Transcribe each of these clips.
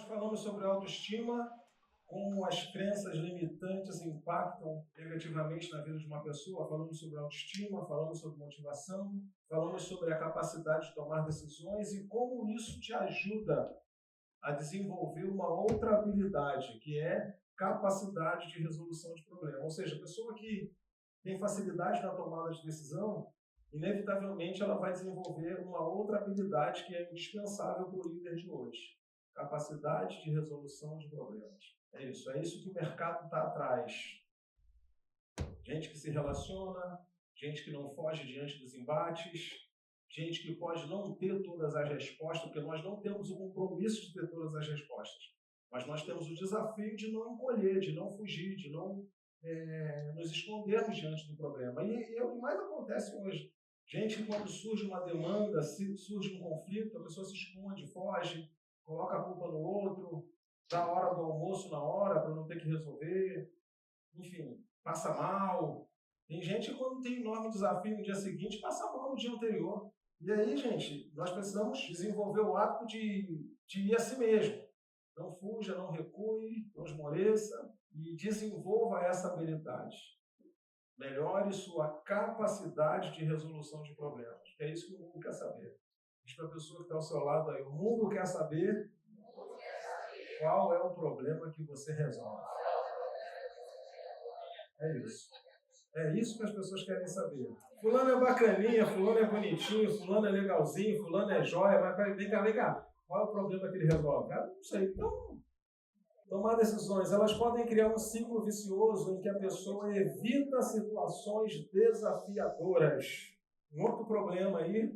falamos sobre autoestima, como as crenças limitantes impactam negativamente na vida de uma pessoa. Falamos sobre autoestima, falamos sobre motivação, falamos sobre a capacidade de tomar decisões e como isso te ajuda a desenvolver uma outra habilidade, que é capacidade de resolução de problemas. Ou seja, a pessoa que tem facilidade na tomada de decisão, inevitavelmente ela vai desenvolver uma outra habilidade que é indispensável para o líder de hoje: capacidade de resolução de problemas. É isso que o mercado está atrás. Gente que se relaciona, gente que não foge diante dos embates, gente que pode não ter todas as respostas, porque nós não temos o compromisso de ter todas as respostas, mas nós temos o desafio de não encolher, de não fugir, de não nos escondermos diante do problema. E é o que mais acontece hoje. Gente que, quando surge uma demanda, surge um conflito, a pessoa se esconde, foge, coloca a culpa no outro, dá a hora do almoço na hora para não ter que resolver, enfim, passa mal. Tem gente que, quando tem enorme desafio no dia seguinte, passa mal no dia anterior. E aí, gente, nós precisamos desenvolver o hábito de ir a si mesmo. Não fuja, não recue, não esmoreça e desenvolva essa habilidade. Melhore sua capacidade de resolução de problemas. É isso que o mundo quer saber. Diz para a pessoa que está ao seu lado aí: o mundo quer saber qual é o problema que você resolve. É isso. É isso que as pessoas querem saber. Fulano é bacaninha, fulano é bonitinho, fulano é legalzinho, fulano é joia, mas vem cá. Qual é o problema que ele resolve? Ah, não sei. Então, tomar decisões, elas podem criar um ciclo vicioso em que a pessoa evita situações desafiadoras. Um outro problema aí,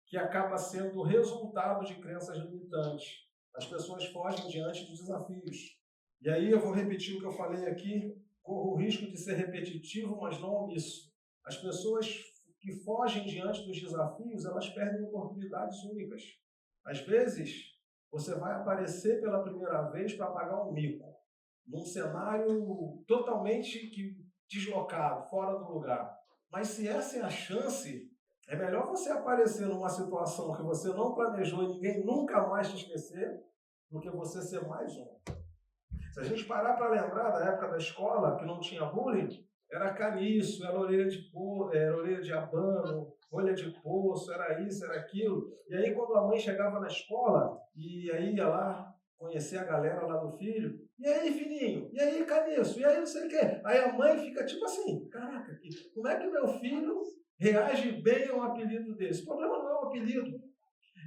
que acaba sendo o resultado de crenças limitantes. As pessoas fogem diante de desafios. E aí eu vou repetir o que eu falei aqui, corro o risco de ser repetitivo, mas não omisso. As pessoas que fogem diante dos desafios, elas perdem oportunidades únicas. Às vezes, você vai aparecer pela primeira vez para pagar um mico, num cenário totalmente deslocado, fora do lugar. Mas se essa é a chance, é melhor você aparecer numa situação que você não planejou e ninguém nunca mais te esquecer, do que você ser mais um. Se a gente parar para lembrar da época da escola, que não tinha bullying, era caniço, era orelha de abano, rolha de poço, era isso, era aquilo. E aí, quando a mãe chegava na escola, e aí ia lá conhecer a galera lá do filho, e aí, filhinho? E aí, caniço? E aí, não sei o quê? Aí a mãe fica tipo assim: caraca, como é que meu filho reage bem a um apelido desse? O problema não é o apelido.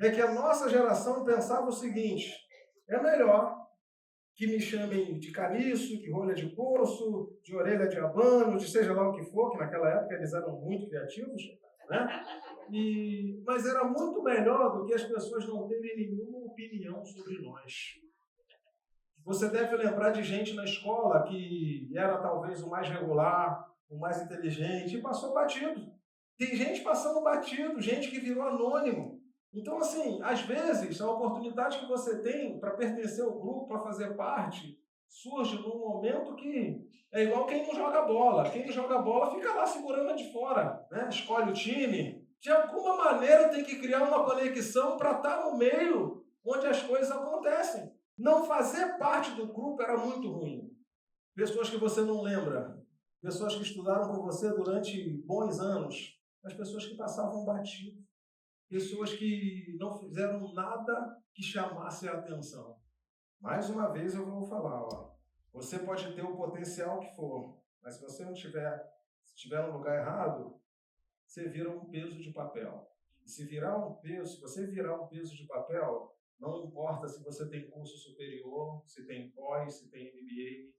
É que a nossa geração pensava o seguinte: é melhor que me chamem de caniço, de rolha de poço, de orelha de abano, de seja lá o que for, que naquela época eles eram muito criativos, né? Mas era muito melhor do que as pessoas não terem nenhuma opinião sobre nós. Você deve lembrar de gente na escola que era talvez o mais regular, o mais inteligente, e passou batido. Tem gente passando batido, gente que virou anônimo. Então, assim, às vezes, a oportunidade que você tem para pertencer ao grupo, para fazer parte, surge num momento que é igual quem não joga bola. Quem não joga bola fica lá segurando a de fora, né? Escolhe o time. De alguma maneira tem que criar uma conexão para estar no meio onde as coisas acontecem. Não fazer parte do grupo era muito ruim. Pessoas que você não lembra, pessoas que estudaram com você durante bons anos, as pessoas que passavam batido, pessoas que não fizeram nada que chamasse a atenção. Mais uma vez eu vou falar, você pode ter o potencial que for, mas se você não estiver no lugar errado, você vira um peso de papel. E se você virar um peso de papel, não importa se você tem curso superior, se tem pós, se tem MBA,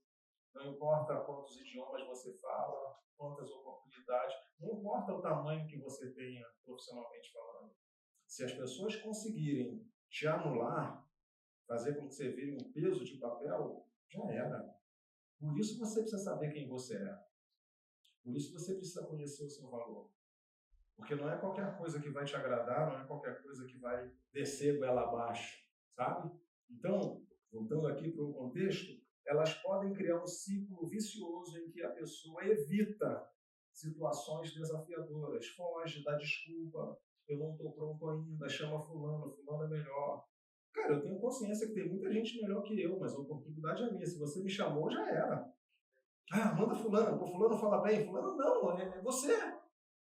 não importa quantos idiomas você fala, quantas oportunidades, não importa o tamanho que você tenha profissionalmente falando. Se as pessoas conseguirem te anular, fazer com que você vire um peso de papel, já era. Por isso você precisa saber quem você é. Por isso você precisa conhecer o seu valor. Porque não é qualquer coisa que vai te agradar, não é qualquer coisa que vai descer goela abaixo, sabe? Então, voltando aqui para o contexto, elas podem criar um ciclo vicioso em que a pessoa evita situações desafiadoras, foge, dá desculpa, eu não estou pronto ainda, chama fulano é melhor. Cara, eu tenho consciência que tem muita gente melhor que eu, mas a oportunidade é minha. Se você me chamou, já era. Ah, manda fulano, pô, fulano fala bem, fulano não, é você.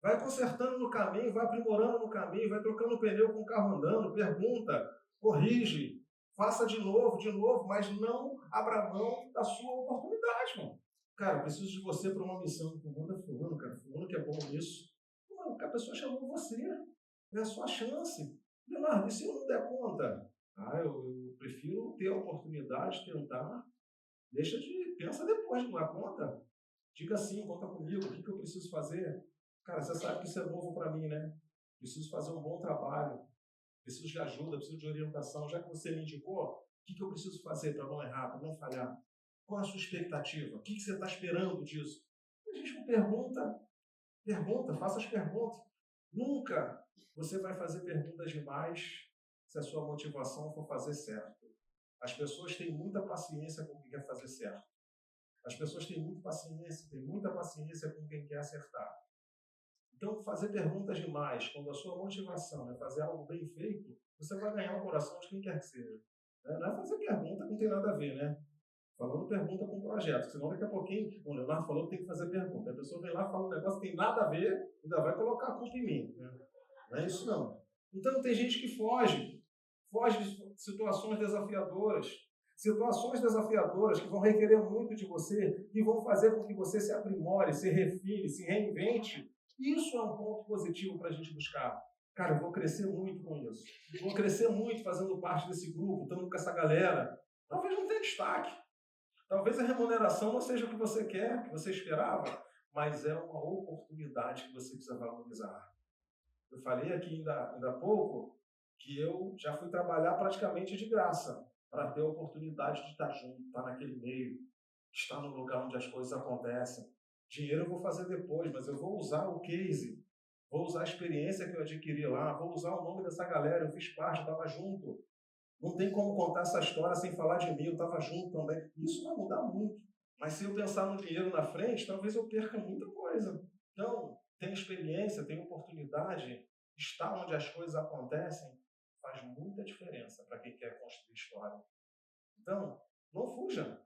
Vai consertando no caminho, vai aprimorando no caminho, vai trocando o pneu com o carro andando, pergunta, corrige, faça de novo, mas não abra mão da sua oportunidade, mano. Cara, eu preciso de você para uma missão. Manda fulano, cara, fulano que é bom nisso. Mano, a pessoa chamou você, é a sua chance. Leonardo, e se eu não der conta? Ah, eu prefiro ter a oportunidade, tentar. Pensa depois, não dá conta? Diga sim, conta comigo, o que eu preciso fazer? Cara, você sabe que isso é novo para mim, né? Preciso fazer um bom trabalho, preciso de ajuda, preciso de orientação. Já que você me indicou, o que eu preciso fazer para não errar, para não falhar? Qual a sua expectativa? O que você está esperando disso? A gente não pergunta, faça as perguntas. Nunca você vai fazer perguntas demais se a sua motivação for fazer certo. As pessoas têm muita paciência com quem quer fazer certo. As pessoas têm muita paciência com quem quer acertar. Então, fazer perguntas demais, quando a sua motivação é fazer algo bem feito, você vai ganhar o coração de quem quer que seja. Não é fazer pergunta que não tem nada a ver, né? Falando pergunta com projeto, senão daqui a pouquinho o Leonardo falou que tem que fazer pergunta. A pessoa vem lá, fala um negócio que tem nada a ver, ainda vai colocar a culpa em mim. Né? Não é isso não. Então tem gente que foge de situações desafiadoras. Situações desafiadoras que vão requerer muito de você, que vão fazer com que você se aprimore, se refine, se reinvente. Isso é um ponto positivo para a gente buscar. Cara, eu vou crescer muito com isso. Vou crescer muito fazendo parte desse grupo, estando com essa galera. Talvez não tenha destaque. Talvez a remuneração não seja o que você quer, o que você esperava, mas é uma oportunidade que você precisa valorizar. Eu falei aqui ainda há pouco que eu já fui trabalhar praticamente de graça para ter a oportunidade de estar junto, estar naquele meio, estar no lugar onde as coisas acontecem. Dinheiro eu vou fazer depois, mas eu vou usar o case, vou usar a experiência que eu adquiri lá, vou usar o nome dessa galera, eu fiz parte, eu estava junto. Não tem como contar essa história sem falar de mim, eu estava junto também. Isso vai mudar muito. Mas se eu pensar no dinheiro na frente, talvez eu perca muita coisa. Então, tem experiência, tem oportunidade, estar onde as coisas acontecem faz muita diferença para quem quer construir história. Então, não fuja.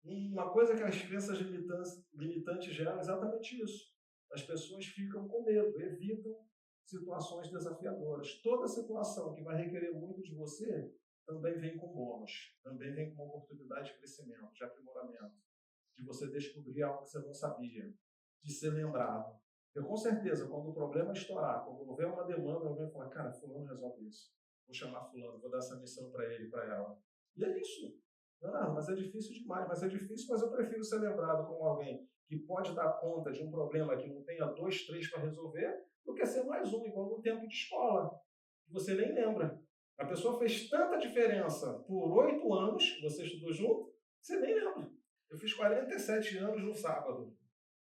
Uma coisa que as crenças limitantes geram é exatamente isso. As pessoas ficam com medo, evitam situações desafiadoras. Toda situação que vai requerer muito de você também vem com bônus, também vem com uma oportunidade de crescimento, de aprimoramento, de você descobrir algo que você não sabia, de ser lembrado. Eu, com certeza, quando o problema estourar, quando houver uma demanda, eu vou falar, cara, fulano resolve isso. Vou chamar fulano, vou dar essa missão para ele, para ela. E é isso. Não, mas é difícil demais, mas eu prefiro ser lembrado como alguém que pode dar conta de um problema que não tenha 2, 3 para resolver, do que ser mais um, igual no tempo de escola, que você nem lembra. A pessoa fez tanta diferença por 8 anos, que você estudou junto, que você nem lembra. Eu fiz 47 anos no sábado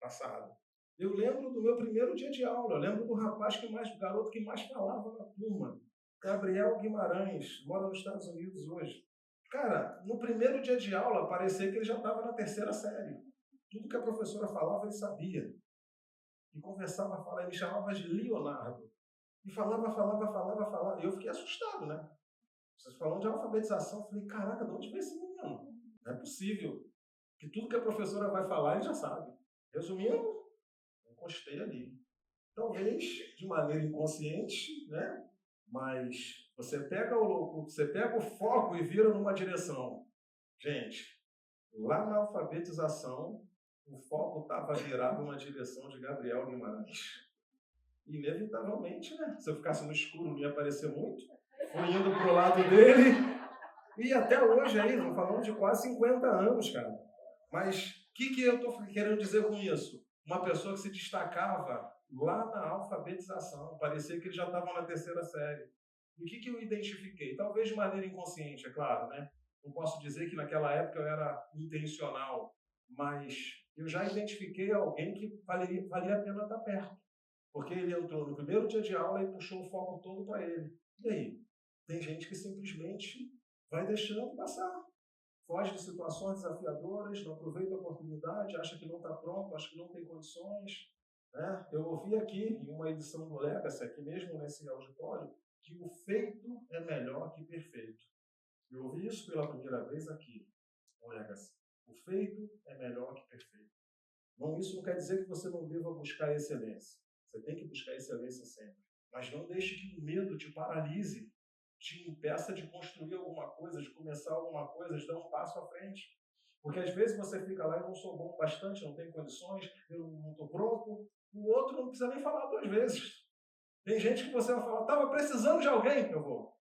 passado. Eu lembro do meu primeiro dia de aula, eu lembro do do garoto que mais falava na turma, Gabriel Guimarães, mora nos Estados Unidos hoje. Cara, no primeiro dia de aula, parecia que ele já estava na terceira série. Tudo que a professora falava, ele sabia. E conversava, falava, ele me chamava de Leonardo. E falava. E eu fiquei assustado, né? Vocês falando de alfabetização, eu falei, caraca, de onde veio esse menino? Não é possível. Que tudo que a professora vai falar, ele já sabe. Resumindo, eu encostei ali. Talvez de maneira inconsciente, né? Mas você pega o foco e vira numa direção. Gente, lá na alfabetização, o foco estava virado numa direção de Gabriel Guimarães. Inevitavelmente, né? Se eu ficasse no escuro, não ia aparecer muito. Fui indo para o lado dele. E até hoje aí, estamos falando de quase 50 anos, cara. Mas o que eu estou querendo dizer com isso? Uma pessoa que se destacava lá na alfabetização. Parecia que ele já estava na terceira série. E o que eu identifiquei? Talvez de maneira inconsciente, é claro, né? Não posso dizer que naquela época eu era intencional, mas eu já identifiquei alguém que valia a pena estar perto. Porque ele entrou no primeiro dia de aula e puxou o foco todo para ele. E aí? Tem gente que simplesmente vai deixando passar. Foge de situações desafiadoras, não aproveita a oportunidade, acha que não está pronto, acha que não tem condições. Né? Eu ouvi aqui, em uma edição do Legacy, aqui mesmo nesse auditório, que o feito é melhor que perfeito. Eu ouvi isso pela primeira vez aqui, no Legacy. O feito é melhor que perfeito. Não, isso não quer dizer que você não deva buscar excelência. Você tem que buscar excelência sempre. Mas não deixe que o medo te paralise, te impeça de construir alguma coisa, de começar alguma coisa, de dar um passo à frente. Porque às vezes você fica lá, eu não sou bom bastante, não tenho condições, eu não estou pronto. O outro não precisa nem falar duas vezes. Tem gente que você vai falar, estava precisando de alguém, eu vou.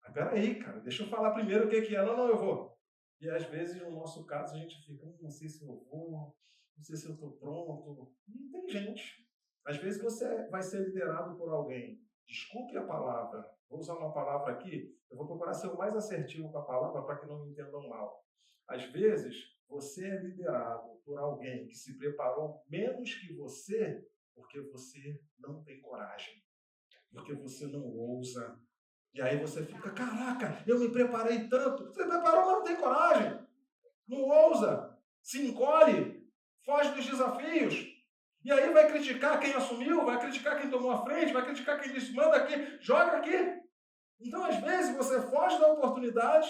Mas peraí, cara, deixa eu falar primeiro o que é. Não, eu vou. E às vezes, no nosso caso, a gente fica, não sei se eu vou, não sei se eu estou pronto. E tem gente. Às vezes você vai ser liderado por alguém. Desculpe a palavra. Vou usar uma palavra aqui. Eu vou procurar ser o mais assertivo com a palavra para que não me entendam mal. Às vezes, você é liderado por alguém que se preparou menos que você porque você não tem coragem. Porque você não ousa. E aí você fica, caraca, eu me preparei tanto. Você preparou, mas não tem coragem. Não ousa. Se encolhe. Foge dos desafios. E aí vai criticar quem assumiu, vai criticar quem tomou a frente, vai criticar quem disse, manda aqui, joga aqui. Então, às vezes, você foge da oportunidade,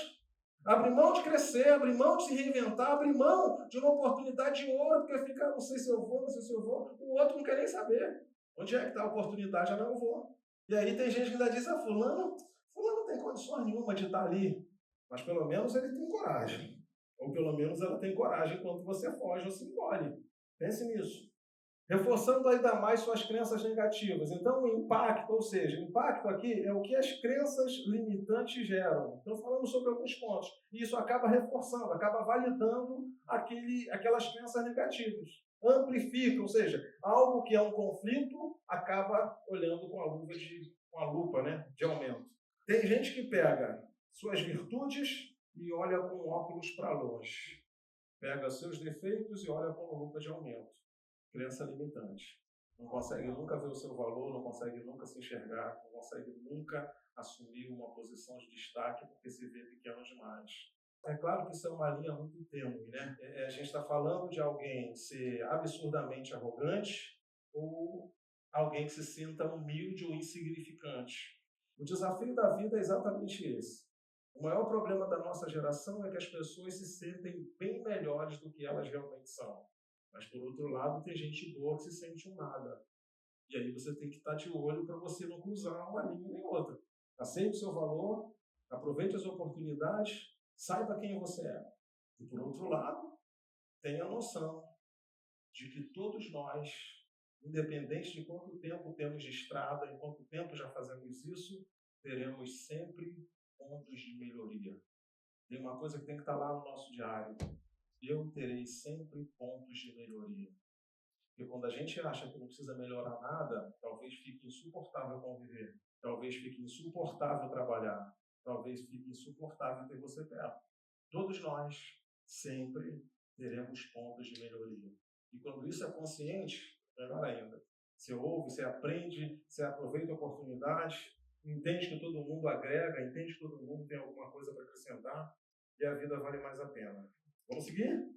abre mão de crescer, abre mão de se reinventar, abre mão de uma oportunidade de ouro, porque fica, não sei se eu vou, não sei se eu vou. O outro não quer nem saber. Onde é que está a oportunidade? Eu não vou. E aí tem gente que ainda diz, fulano não tem condições nenhuma de estar ali. Mas pelo menos ele tem coragem. Ou pelo menos ela tem coragem enquanto você foge ou se engole. Pense nisso. Reforçando ainda mais suas crenças negativas. Então, o impacto, ou seja, impacto aqui é o que as crenças limitantes geram. Então, falamos sobre alguns pontos. E isso acaba reforçando, acaba validando aquelas crenças negativas. Amplifica, ou seja, algo que é um conflito acaba olhando com a lupa, né, de aumento. Tem gente que pega suas virtudes e olha com óculos para longe. Pega seus defeitos e olha com lupa de aumento. Crença limitante. Não consegue nunca ver o seu valor, não consegue nunca se enxergar, não consegue nunca assumir uma posição de destaque porque se vê pequeno demais. É claro que isso é uma linha muito tênue, né? A gente está falando de alguém ser absurdamente arrogante ou alguém que se sinta humilde ou insignificante. O desafio da vida é exatamente esse. O maior problema da nossa geração é que as pessoas se sentem bem melhores do que elas realmente são. Mas, por outro lado, tem gente boa que se sente um nada. E aí você tem que estar de olho para você não cruzar uma linha nem outra. Aceite o seu valor, aproveite as oportunidades, saiba quem você é. E, por outro lado, tenha a noção de que todos nós, independente de quanto tempo temos de estrada, em quanto tempo já fazemos isso, teremos sempre pontos de melhoria. Tem uma coisa que tem que estar lá no nosso diário. Eu terei sempre pontos de melhoria. Porque quando a gente acha que não precisa melhorar nada, talvez fique insuportável conviver, talvez fique insuportável trabalhar, talvez fique insuportável ter você perto. Todos nós sempre teremos pontos de melhoria. E quando isso é consciente, melhor ainda. Você ouve, você aprende, você aproveita a oportunidade, entende que todo mundo agrega, entende que todo mundo tem alguma coisa para acrescentar e a vida vale mais a pena. Vamos seguir?